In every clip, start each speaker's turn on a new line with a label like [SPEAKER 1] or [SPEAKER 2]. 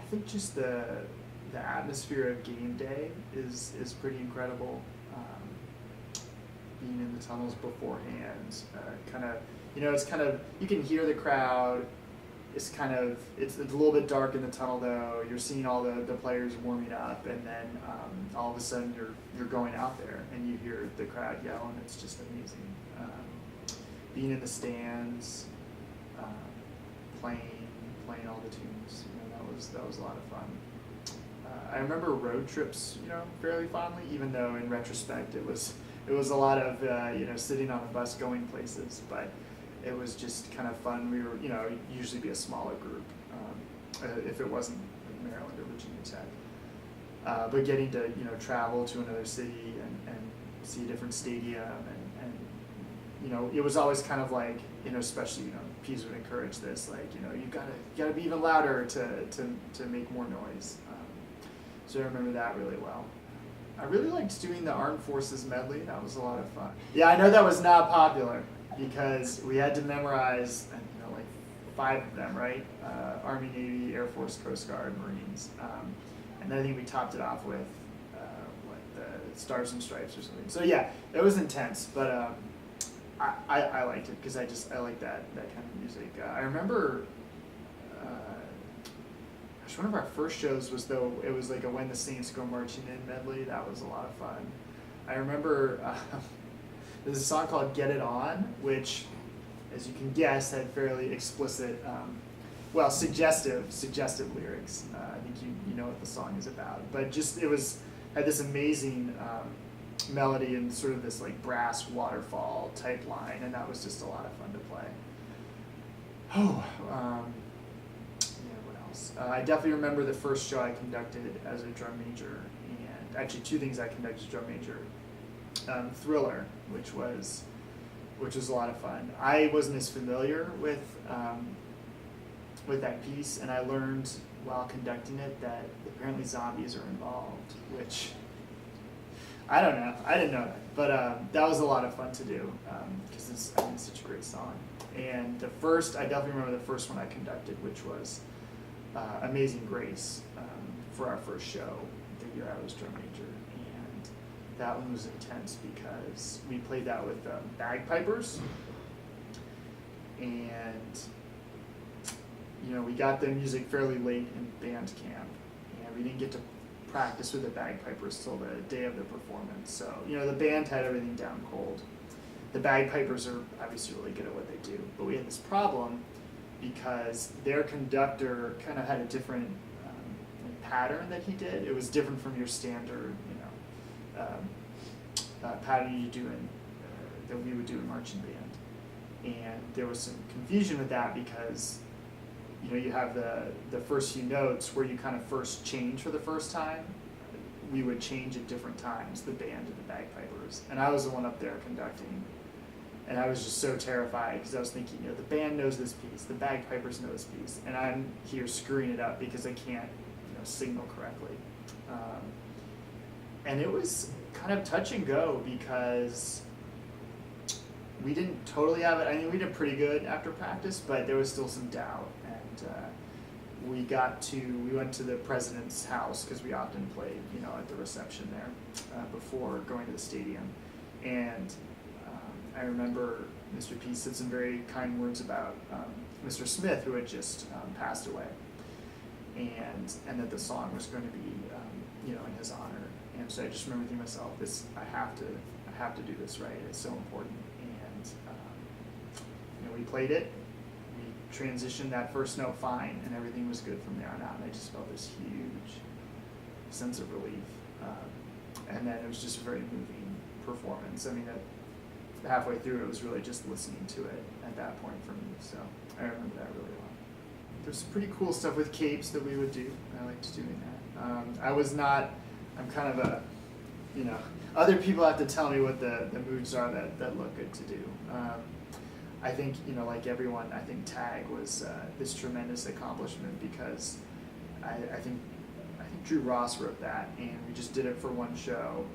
[SPEAKER 1] think just the atmosphere of game day is pretty incredible. Being in the tunnels beforehand, kind of, it's kind of, you can hear the crowd. It's kind of, it's a little bit dark in the tunnel though. You're seeing all the players warming up, and then all of a sudden you're going out there and you hear the crowd yell, and it's just amazing. Being in the stands, playing all the tunes, that was a lot of fun. I remember road trips, fairly fondly, even though in retrospect it was a lot of sitting on a bus going places, but it was just kind of fun. We were, usually be a smaller group, if it wasn't like Maryland or Virginia Tech. But getting to, travel to another city and see a different stadium, and it was always kind of like, especially, Pease would encourage this, like, you gotta be even louder to make more noise. So I remember that really well. I really liked doing the Armed Forces medley. That was a lot of fun. Yeah, I know that was not popular because we had to memorize, like 5 of them, right? Army, Navy, Air Force, Coast Guard, Marines. And then I think we topped it off with the Stars and Stripes or something. So yeah, it was intense, but I liked it because I like that kind of music. I remember one of our first shows was, though, it was like a When the Saints Go Marching In medley. That was a lot of fun. I remember there's a song called Get It On, which, as you can guess, had fairly explicit, suggestive lyrics. I think you know what the song is about. But just, had this amazing melody and sort of this like brass waterfall type line, and that was just a lot of fun to play. I definitely remember the first show I conducted as a drum major, and actually 2 things I conducted as a drum major. Thriller, which was a lot of fun. I wasn't as familiar with that piece, and I learned while conducting it that apparently zombies are involved, which I don't know. I didn't know that, but that was a lot of fun to do because it's such a great song. And I definitely remember the first one I conducted, which was Amazing Grace, for our first show the year I was drum major, and that one was intense because we played that with bagpipers, and we got the music fairly late in band camp, and we didn't get to practice with the bagpipers till the day of the performance. So the band had everything down cold. The bagpipers are obviously really good at what they do, but we had this problem because their conductor kind of had a different pattern that he did. It was different from your standard, pattern you do that we would do in marching band. And there was some confusion with that because, you have the first few notes where you kind of first change for the first time. We would change at different times, the band and the bagpipers. And I was the one up there conducting. And I was just so terrified because I was thinking, the band knows this piece, the bagpipers know this piece, and I'm here screwing it up because I can't, signal correctly. And it was kind of touch and go because we didn't totally have it. I mean, we did pretty good after practice, but there was still some doubt. And we went to the president's house because we often played, at the reception there before going to the stadium. And I remember Mr. Pease said some very kind words about Mr. Smith, who had just passed away, and that the song was going to be, in his honor. And so I just remember thinking to myself, I have to do this right. It's so important. And we played it. We transitioned that first note fine, and everything was good from there on out. And I just felt this huge sense of relief. And then it was just a very moving performance. I mean, halfway through, it was really just listening to it at that point for me. So I remember that really well. There's some pretty cool stuff with capes that we would do. I liked doing that. I'm kind of a, other people have to tell me what the moves are that look good to do. I think, like everyone, I think tag was this tremendous accomplishment because I think Drew Ross wrote that, and we just did it for one show,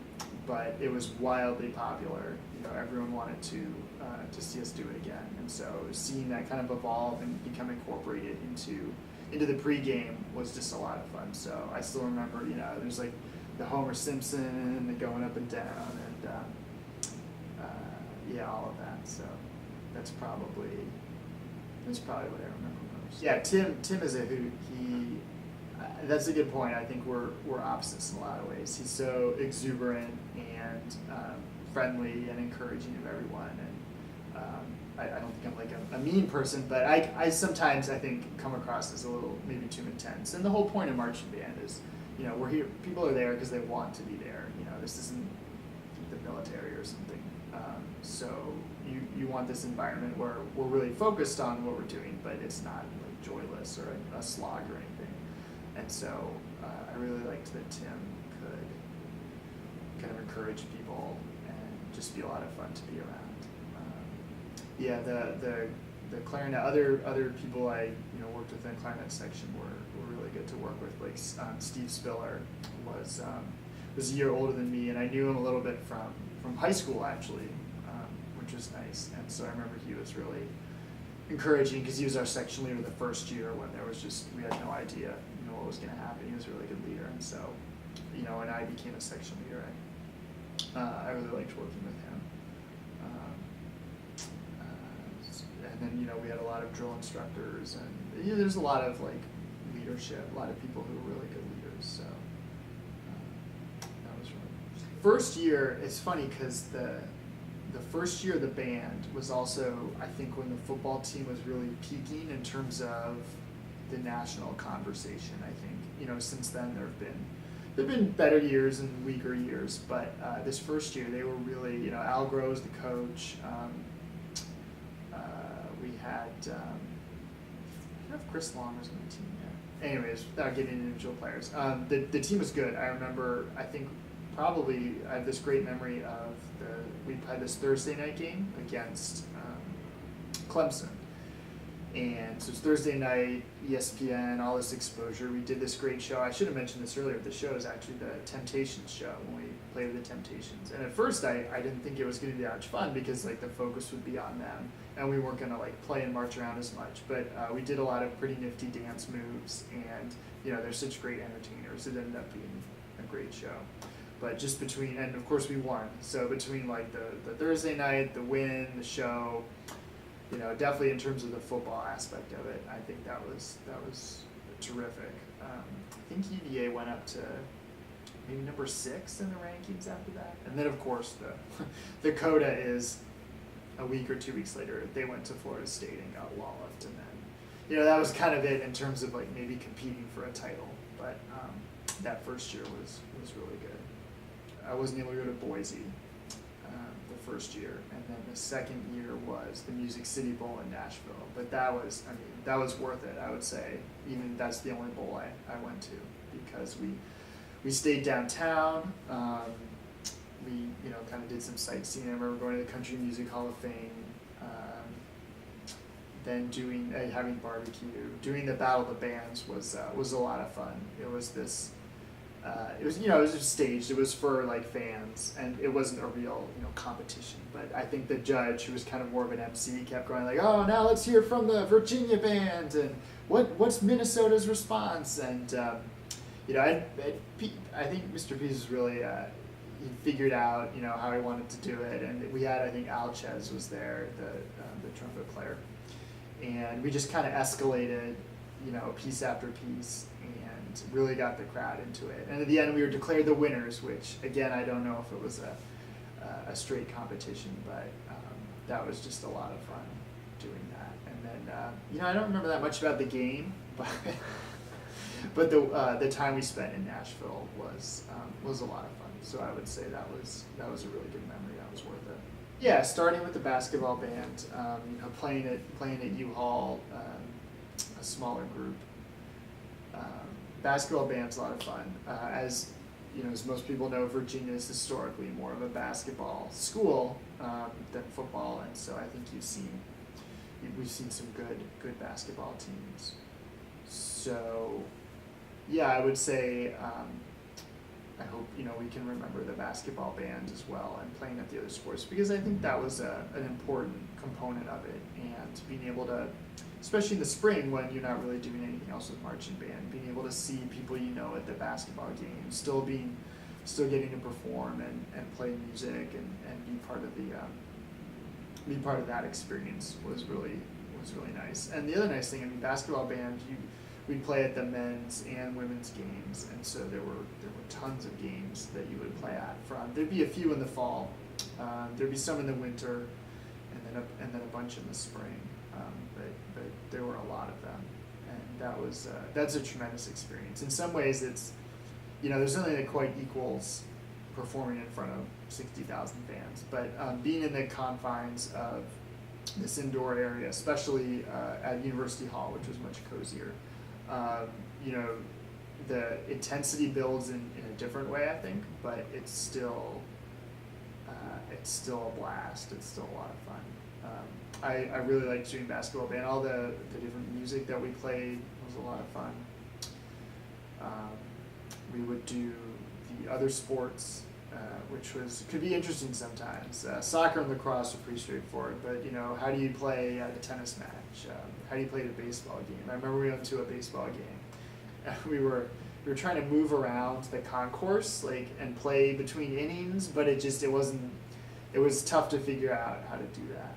[SPEAKER 1] but it was wildly popular. Everyone wanted to see us do it again, and so seeing that kind of evolve and become incorporated into into the pregame was just a lot of fun. So I still remember, there's like the Homer Simpson and the going up and down and all of that. So that's probably what I remember most. Yeah, Tim is a hoot. That's a good point. I think we're opposites in a lot of ways. He's so exuberant and friendly and encouraging of everyone. And I don't think I'm like a mean person, but I sometimes I think come across as a little maybe too intense. And the whole point of marching band is, we're here. People are there because they want to be there. This isn't the military or something. So you want this environment where we're really focused on what we're doing, but it's not like joyless or a slog or anything. And so I really liked that Tim could kind of encourage people and just be a lot of fun to be around. The clarinet, other people I worked with in the clarinet section were really good to work with. Like Steve Spiller was a year older than me, and I knew him a little bit from high school actually, which was nice. And so I remember he was really encouraging because he was our section leader the first year when we had no idea what was going to happen. He was a really good leader, and so when I became a section leader, I really liked working with him. And then we had a lot of drill instructors, and there's a lot of like leadership, a lot of people who were really good leaders. So that was really first year. It's funny because the first year of the band was also, I think, when the football team was really peaking in terms of the national conversation. I think since then there've been better years and weaker years, but this first year they were really Al Grove's the coach. We had I don't know if Chris Long was on the team yet. Anyways, without getting into individual players, the team was good. I remember. I think probably I have this great memory of we played this Thursday night game against Clemson. And so it's Thursday night, ESPN, all this exposure. We did this great show. I should have mentioned this earlier. The show is actually the Temptations show when we played with the Temptations. And at first I didn't think it was going to be that much fun because like the focus would be on them and we weren't going to like play and march around as much. But we did a lot of pretty nifty dance moves, and they're such great entertainers. It ended up being a great show. But just between, and of course we won. So between like the Thursday night, the win, the show, definitely in terms of the football aspect of it, I think that was terrific. I think UVA went up to maybe number 6 in the rankings after that. And then of course the coda is a week or 2 weeks later, they went to Florida State and got walloped. And then, that was kind of it in terms of like maybe competing for a title. But that first year was really good. I wasn't able to go to Boise the first year, and then the second year was the Music City Bowl in Nashville. But that was worth it, I would say. Even that's the only bowl I went to because we stayed downtown. We kind of did some sightseeing. I remember going to the Country Music Hall of Fame. Then having barbecue, doing the Battle of the Bands was a lot of fun. It was this. It was just staged. It was for like fans, and it wasn't a real competition. But I think the judge, who was kind of more of an MC, kept going like, "Oh, now let's hear from the Virginia band, and what's Minnesota's response?" And I think Mr. Pease was really he figured out how he wanted to do it, and we had, I think Alchez was there, the trumpet player, and we just kind of escalated piece after piece. Really got the crowd into it, and at the end we were declared the winners, which again I don't know if it was a straight competition, but that was just a lot of fun doing that. And then I don't remember that much about the game, but the time we spent in Nashville was a lot of fun. So I would say that was a really good memory. That was worth it. Yeah, starting with the basketball band, playing at U-Haul, a smaller group. Basketball band's a lot of fun. As most people know, Virginia is historically more of a basketball school than football, and so I think we've seen some good basketball teams. So, yeah, I would say I hope we can remember the basketball band as well and playing at the other sports, because I think that was an important component of it, and being able to especially in the spring when you're not really doing anything else with marching band, being able to see people at the basketball game, still getting to perform and play music and be part of that experience was really nice. And the other nice thing, basketball band, we'd play at the men's and women's games, and so there were tons of games that you would play at. There'd be a few in the fall, there'd be some in the winter, and then a bunch in the spring. But there were a lot of them, and that's a tremendous experience. In some ways, it's there's nothing that quite equals performing in front of 60,000 fans, but being in the confines of this indoor area, especially at University Hall, which was much cozier, the intensity builds in a different way, I think, but it's still a blast. It's still a lot of fun. I really liked doing basketball band. All the different music that we played was a lot of fun. We would do the other sports, which could be interesting sometimes. Soccer and lacrosse are pretty straightforward, but how do you play a tennis match? How do you play the baseball game? I remember we went to a baseball game. We were trying to move around the concourse and play between innings, but it was tough to figure out how to do that.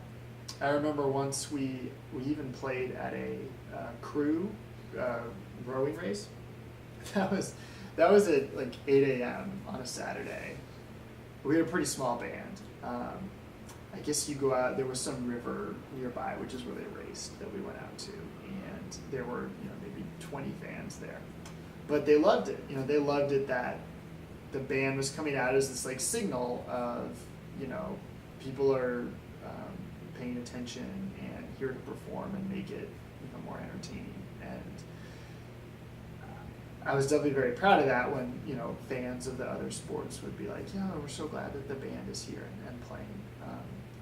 [SPEAKER 1] I remember once we even played at a crew rowing race. That was at 8 a.m. on a Saturday. We had a pretty small band. I guess you go out, there was some river nearby, which is where they raced, that we went out to, and there were maybe 20 fans there. But they loved it. They loved it that the band was coming out as this signal of people are paying attention and here to perform and make it more entertaining. And I was definitely very proud of that when fans of the other sports would be like, yeah, we're so glad that the band is here and playing.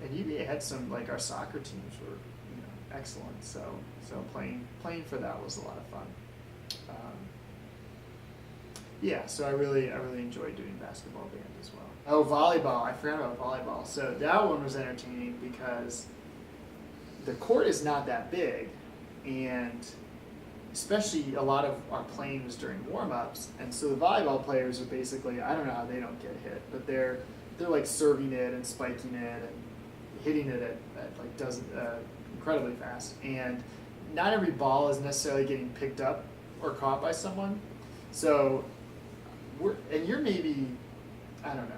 [SPEAKER 1] And UVA had some our soccer teams were excellent. So playing for that was a lot of fun. So I really enjoyed doing basketball band as well. Oh, volleyball! I forgot about volleyball. So that one was entertaining because the court is not that big, and especially a lot of our playing was during warm-ups, and so the volleyball players are basically, I don't know how they don't get hit, but they're serving it and spiking it and hitting it at incredibly fast, and not every ball is necessarily getting picked up or caught by someone. So you're maybe, I don't know,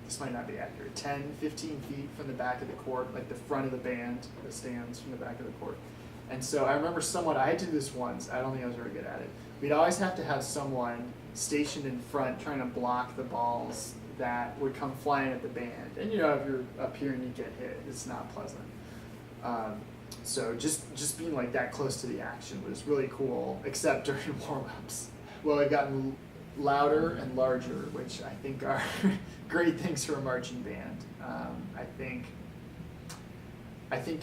[SPEAKER 1] this might not be accurate, 10, 15 feet from the back of the court, the front of the band, the stands from the back of the court. And so I remember I had to do this once, I don't think I was very good at it. We'd always have to have someone stationed in front trying to block the balls that would come flying at the band. And if you're up here and you get hit, it's not pleasant. So just being that close to the action was really cool, except during warm-ups. Well, it gotten louder and larger, which I think are great things for a marching band. I think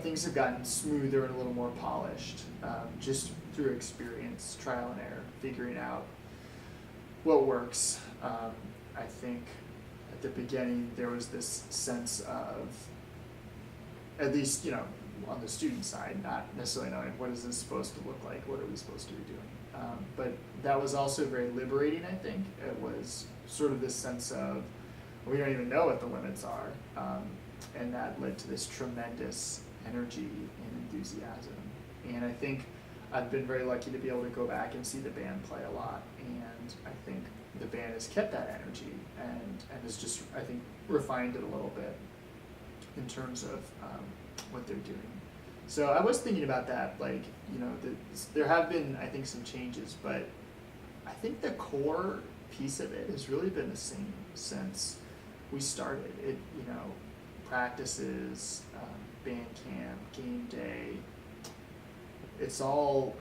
[SPEAKER 1] things have gotten smoother and a little more polished, just through experience, trial and error, figuring out what works. I think at the beginning there was this sense of, at least on the student side, not necessarily knowing what is this supposed to look like, what are we supposed to be doing. But that was also very liberating, I think. It was sort of this sense of, we don't even know what the limits are. And that led to this tremendous energy and enthusiasm. And I think I've been very lucky to be able to go back and see the band play a lot. And I think the band has kept that energy and has just, I think, refined it a little bit in terms of what they're doing. So I was thinking about that, there have been, I think, some changes, but I think the core piece of it has really been the same since we started. It, practices, band camp, game day. It's all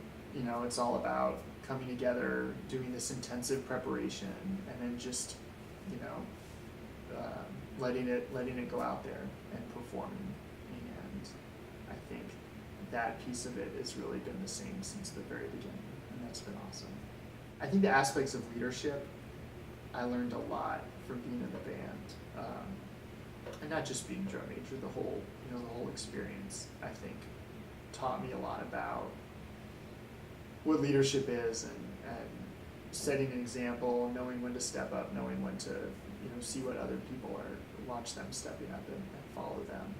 [SPEAKER 1] about coming together, doing this intensive preparation, and then just, letting it go out there and performing. And I think that piece of it has really been the same since the very beginning, and that's been awesome. I think the aspects of leadership, I learned a lot from being in the band, and not just being drum major, the whole experience, I think, taught me a lot about what leadership is, and setting an example, knowing when to step up, knowing when to see what other people are, watch them stepping up and follow them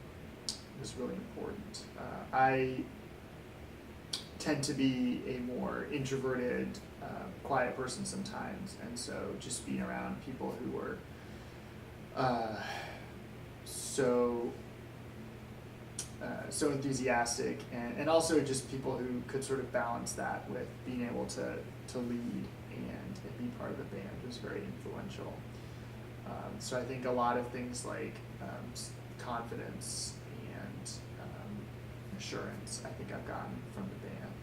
[SPEAKER 1] is really important. I tend to be a more introverted, quiet person sometimes, and so just being around people who were so enthusiastic, and also just people who could sort of balance that with being able to lead and be part of the band was very influential. So I think a lot of things like confidence and assurance, I think I've gotten from the band.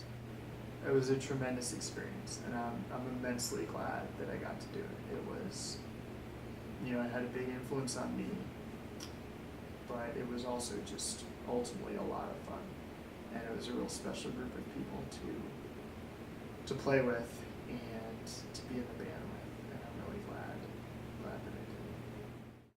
[SPEAKER 1] It was a tremendous experience, and I'm immensely glad that I got to do it. It was, it had a big influence on me, but it was also just ultimately a lot of fun, and it was a real special group of people to play with and to be in the band.